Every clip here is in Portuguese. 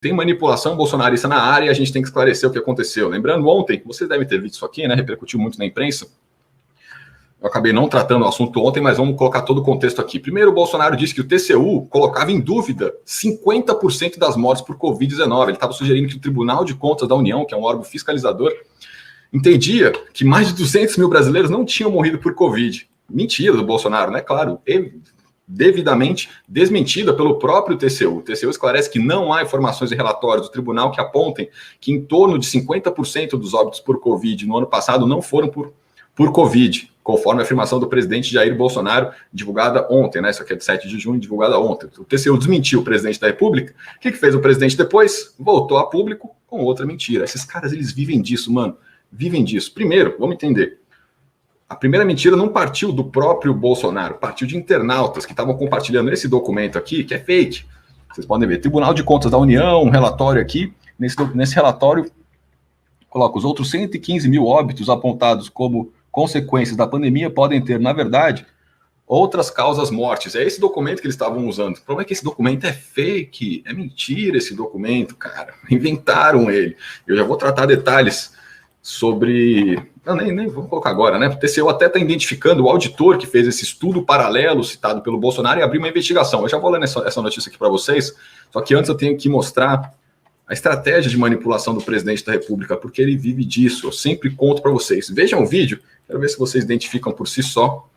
tem manipulação bolsonarista na área e a gente tem que esclarecer o que aconteceu. Lembrando, ontem, vocês devem ter visto isso aqui, né? Repercutiu muito na imprensa. Eu acabei não tratando o assunto ontem, mas vamos colocar todo o contexto aqui. Primeiro, o Bolsonaro disse que o TCU colocava em dúvida 50% das mortes por Covid-19. Ele estava sugerindo que o Tribunal de Contas da União, que é um órgão fiscalizador, entendia que mais de 200 mil brasileiros não tinham morrido por Covid. Mentira do Bolsonaro, né? Claro, devidamente desmentida pelo próprio TCU. O TCU esclarece que não há informações e relatórios do tribunal que apontem que em torno de 50% dos óbitos por Covid no ano passado não foram por Covid, conforme a afirmação do presidente Jair Bolsonaro, divulgada ontem, né? Isso aqui é de 7 de junho, divulgada ontem. O TCU desmentiu o presidente da República. O que fez o presidente depois? Voltou a público com outra mentira. Esses caras, eles vivem disso, mano. Vivem disso. Primeiro, vamos entender. A primeira mentira não partiu do próprio Bolsonaro, partiu de internautas que estavam compartilhando esse documento aqui, que é fake. Vocês podem ver, Tribunal de Contas da União, um relatório aqui. Nesse relatório, coloca os outros 115 mil óbitos apontados como consequências da pandemia podem ter, na verdade, outras causas mortes. É esse documento que eles estavam usando. O problema é que esse documento é fake, é mentira esse documento, cara. Inventaram ele. Eu já vou tratar detalhes sobre... Eu nem vou colocar agora, né? O TCU até está identificando o auditor que fez esse estudo paralelo citado pelo Bolsonaro e abriu uma investigação. Eu já vou ler essa notícia aqui para vocês, só que antes eu tenho que mostrar a estratégia de manipulação do presidente da República, porque ele vive disso. Eu sempre conto para vocês. Vejam o vídeo, quero ver se vocês identificam por si só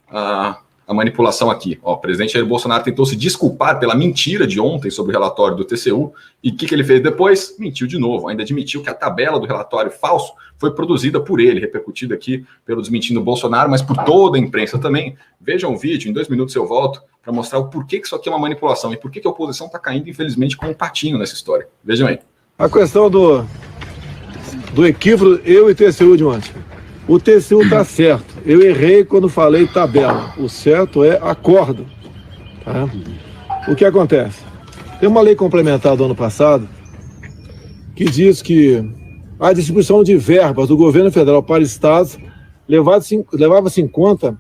a manipulação aqui. Ó, o presidente Jair Bolsonaro tentou se desculpar pela mentira de ontem sobre o relatório do TCU, e o que ele fez depois? Mentiu de novo, ainda admitiu que a tabela do relatório falso foi produzida por ele, repercutida aqui pelo desmentindo Bolsonaro, mas por toda a imprensa também. Vejam o vídeo, em 2 minutos eu volto para mostrar o porquê que isso aqui é uma manipulação e por que a oposição está caindo, infelizmente, como um patinho nessa história. Vejam aí. A questão do equívoco, eu e TCU de ontem. O TCU está certo. Eu errei quando falei tabela. O certo é acordo. Tá? O que acontece? Tem uma lei complementar do ano passado que diz que a distribuição de verbas do governo federal para estados levava-se em conta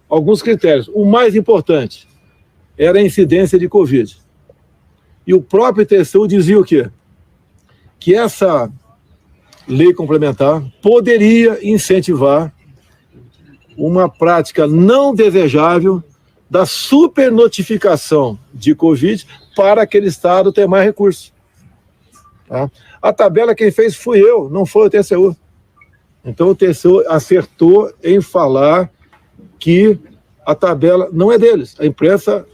alguns critérios. O mais importante era a incidência de Covid. E o próprio TCU dizia o quê? Que essa lei complementar poderia incentivar uma prática não desejável da supernotificação de Covid para aquele estado ter mais recursos. Tá? A tabela quem fez fui eu, não foi o TCU. Então o TCU acertou em falar que a tabela não é deles. A imprensa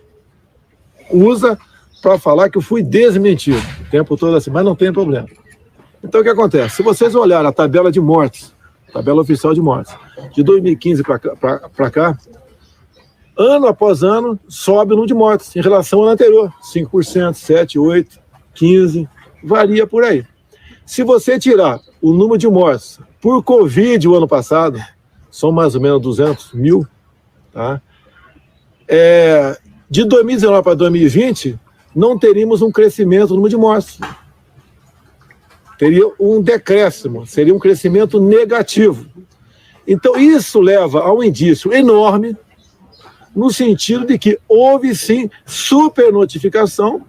usa para falar que eu fui desmentido o tempo todo assim, mas não tem problema. Então, o que acontece? Se vocês olharem a tabela de mortes, tabela oficial de mortes, de 2015 para cá, ano após ano, sobe o número de mortes em relação ao ano anterior. 5%, 7%, 8%, 15%, varia por aí. Se você tirar o número de mortes por Covid o ano passado, são mais ou menos 200 mil, tá? De 2019 para 2020, não teríamos um crescimento no número de mortes. Teria um decréscimo, seria um crescimento negativo. Então, isso leva a um indício enorme no sentido de que houve, sim, supernotificação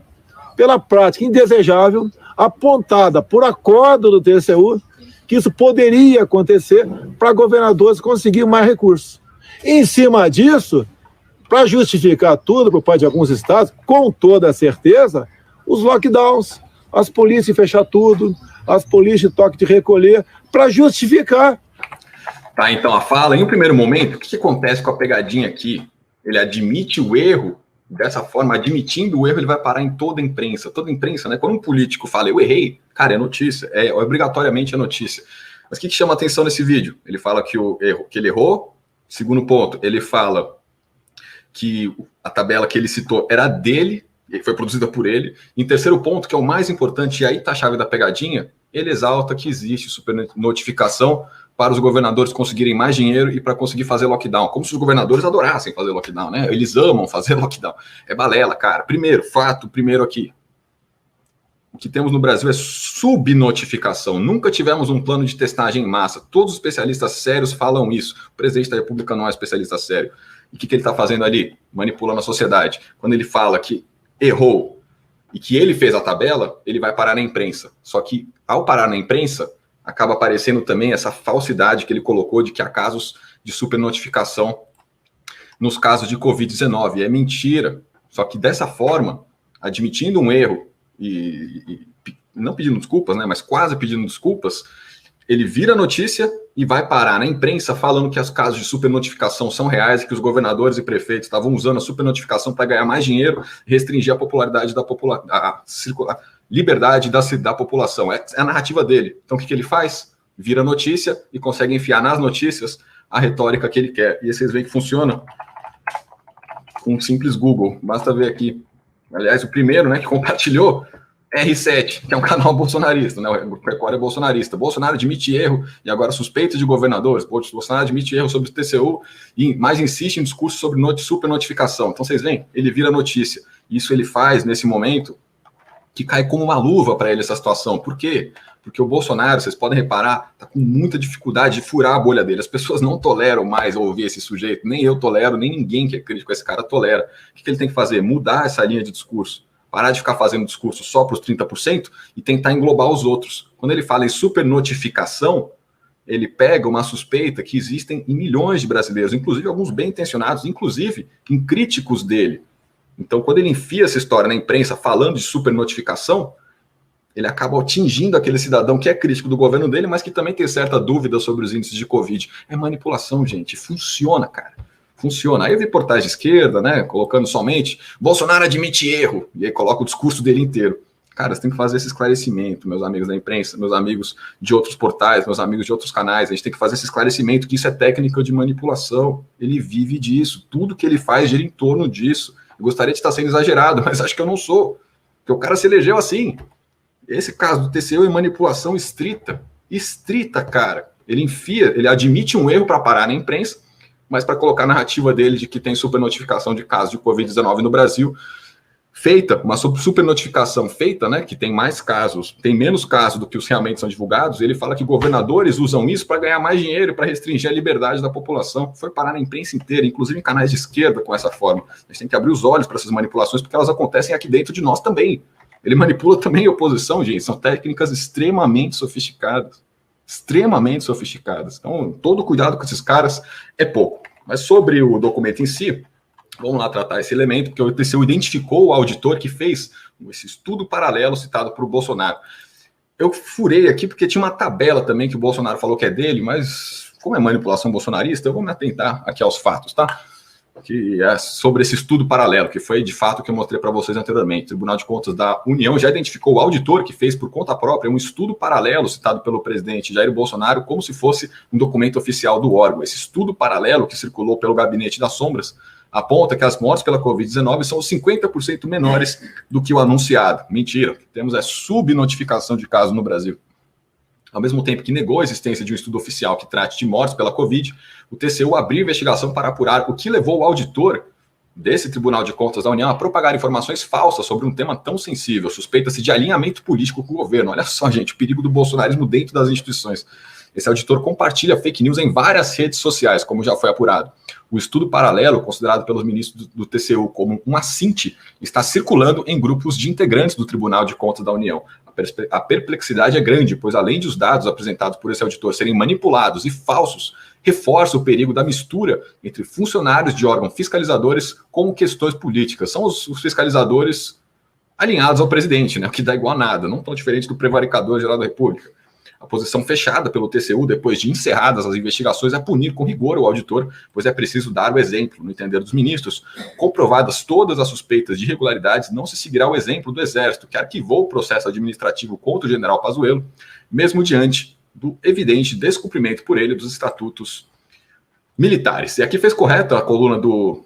pela prática indesejável apontada por acordo do TCU, que isso poderia acontecer para governadores conseguir mais recursos. Em cima disso, para justificar tudo por parte de alguns estados, com toda a certeza, os lockdowns, as polícias fechar tudo, as polícias toque de recolher, para justificar. Tá, então a fala, em um primeiro momento, o que acontece com a pegadinha aqui? Ele admite o erro, dessa forma, admitindo o erro, ele vai parar em toda a imprensa, né? Quando um político fala, eu errei, cara, é notícia, obrigatoriamente é notícia. Mas o que chama atenção nesse vídeo? Ele fala que ele errou. Segundo ponto, ele fala que a tabela que ele citou era dele, foi produzida por ele. Em terceiro ponto, que é o mais importante, e aí está a chave da pegadinha, ele exalta que existe supernotificação para os governadores conseguirem mais dinheiro e para conseguir fazer lockdown. Como se os governadores adorassem fazer lockdown, né? Eles amam fazer lockdown. É balela, cara. Primeiro aqui. O que temos no Brasil é subnotificação. Nunca tivemos um plano de testagem em massa. Todos os especialistas sérios falam isso. O presidente da República não é especialista sério. E o que ele está fazendo ali? Manipulando a sociedade. Quando ele fala que errou e que ele fez a tabela, ele vai parar na imprensa. Só que, ao parar na imprensa, acaba aparecendo também essa falsidade que ele colocou de que há casos de supernotificação nos casos de Covid-19. É mentira. Só que dessa forma, admitindo um erro e não pedindo desculpas, né, mas quase pedindo desculpas, ele vira notícia e vai parar na imprensa falando que os casos de supernotificação são reais e que os governadores e prefeitos estavam usando a supernotificação para ganhar mais dinheiro, restringir a popularidade da população, a liberdade da população. É a narrativa dele. Então, o que ele faz? Vira notícia e consegue enfiar nas notícias a retórica que ele quer. E vocês veem que funciona com um simples Google. Basta ver aqui. Aliás, o primeiro, né, que compartilhou, R7, que é um canal bolsonarista, né? O Pecuária é bolsonarista. Bolsonaro admite erro e agora suspeita de governadores. Bolsonaro admite erro sobre o TCU e mais insiste em discurso sobre supernotificação. Então, vocês veem, ele vira notícia. Isso ele faz nesse momento que cai como uma luva para ele essa situação. Por quê? Porque o Bolsonaro, vocês podem reparar, está com muita dificuldade de furar a bolha dele. As pessoas não toleram mais ouvir esse sujeito. Nem eu tolero, nem ninguém que é crítico a esse cara tolera. O que ele tem que fazer? Mudar essa linha de discurso. Parar de ficar fazendo discurso só para os 30% e tentar englobar os outros. Quando ele fala em supernotificação, ele pega uma suspeita que existem em milhões de brasileiros, inclusive alguns bem intencionados, inclusive em críticos dele. Então, quando ele enfia essa história na imprensa falando de supernotificação, ele acaba atingindo aquele cidadão que é crítico do governo dele, mas que também tem certa dúvida sobre os índices de Covid. É manipulação, gente. Funciona, cara. Funciona. Aí eu vi portais de esquerda, né, colocando somente Bolsonaro admite erro, e aí coloca o discurso dele inteiro. Cara, você tem que fazer esse esclarecimento, meus amigos da imprensa, meus amigos de outros portais, meus amigos de outros canais. A gente tem que fazer esse esclarecimento que isso é técnica de manipulação. Ele vive disso. Tudo que ele faz gira em torno disso. Eu gostaria de estar sendo exagerado, mas acho que eu não sou. Porque o cara se elegeu assim. Esse caso do TCU é manipulação estrita. Estrita, cara. Ele admite um erro para parar na imprensa, mas para colocar a narrativa dele de que tem supernotificação de casos de Covid-19 no Brasil, feita, uma supernotificação feita, né, que tem mais casos, tem menos casos do que os realmente são divulgados, ele fala que governadores usam isso para ganhar mais dinheiro, para restringir a liberdade da população. Foi parar na imprensa inteira, inclusive em canais de esquerda com essa forma. A gente tem que abrir os olhos para essas manipulações, porque elas acontecem aqui dentro de nós também. Ele manipula também a oposição, gente. São técnicas extremamente sofisticadas. Extremamente sofisticadas. Então, todo cuidado com esses caras é pouco. Mas sobre o documento em si, vamos lá tratar esse elemento, porque o TCU identificou o auditor que fez esse estudo paralelo citado por Bolsonaro. Eu furei aqui porque tinha uma tabela também que o Bolsonaro falou que é dele, mas como é manipulação bolsonarista, eu vou me atentar aqui aos fatos, tá? Que é sobre esse estudo paralelo, que foi de fato o que eu mostrei para vocês anteriormente. O Tribunal de Contas da União já identificou o auditor que fez por conta própria um estudo paralelo citado pelo presidente Jair Bolsonaro como se fosse um documento oficial do órgão. Esse estudo paralelo que circulou pelo Gabinete das Sombras aponta que as mortes pela Covid-19 são 50% menores do que o anunciado. Mentira, temos subnotificação de casos no Brasil. Ao mesmo tempo que negou a existência de um estudo oficial que trate de mortes pela Covid, o TCU abriu investigação para apurar o que levou o auditor desse Tribunal de Contas da União a propagar informações falsas sobre um tema tão sensível. Suspeita-se de alinhamento político com o governo. Olha só, gente, o perigo do bolsonarismo dentro das instituições. Esse auditor compartilha fake news em várias redes sociais, como já foi apurado. O estudo paralelo, considerado pelos ministros do TCU como um assinte, está circulando em grupos de integrantes do Tribunal de Contas da União. A perplexidade é grande, pois além de os dados apresentados por esse auditor serem manipulados e falsos, reforça o perigo da mistura entre funcionários de órgãos fiscalizadores com questões políticas. São os fiscalizadores alinhados ao presidente, né? O que dá igual a nada, não tão diferente do prevaricador geral da República. A posição fechada pelo TCU, depois de encerradas as investigações, é punir com rigor o auditor, pois é preciso dar o exemplo. No entender dos ministros, comprovadas todas as suspeitas de irregularidades, não se seguirá o exemplo do Exército, que arquivou o processo administrativo contra o general Pazuello, mesmo diante do evidente descumprimento por ele dos estatutos militares. E aqui fez correta a coluna do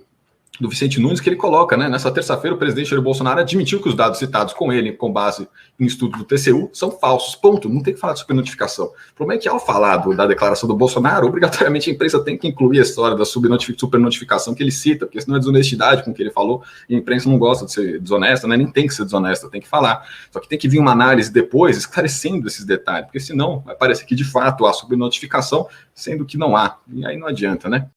Vicente Nunes, que ele coloca, né? Nessa terça-feira, o presidente Jair Bolsonaro admitiu que os dados citados com ele, com base em estudo do TCU, são falsos. Ponto. Não tem que falar de supernotificação. O problema é que, ao falar da declaração do Bolsonaro, obrigatoriamente a imprensa tem que incluir a história da supernotificação que ele cita, porque senão é desonestidade com o que ele falou, e a imprensa não gosta de ser desonesta, né? Nem tem que ser desonesta, tem que falar. Só que tem que vir uma análise depois, esclarecendo esses detalhes, porque senão vai parecer que, de fato, há supernotificação, sendo que não há. E aí não adianta, né?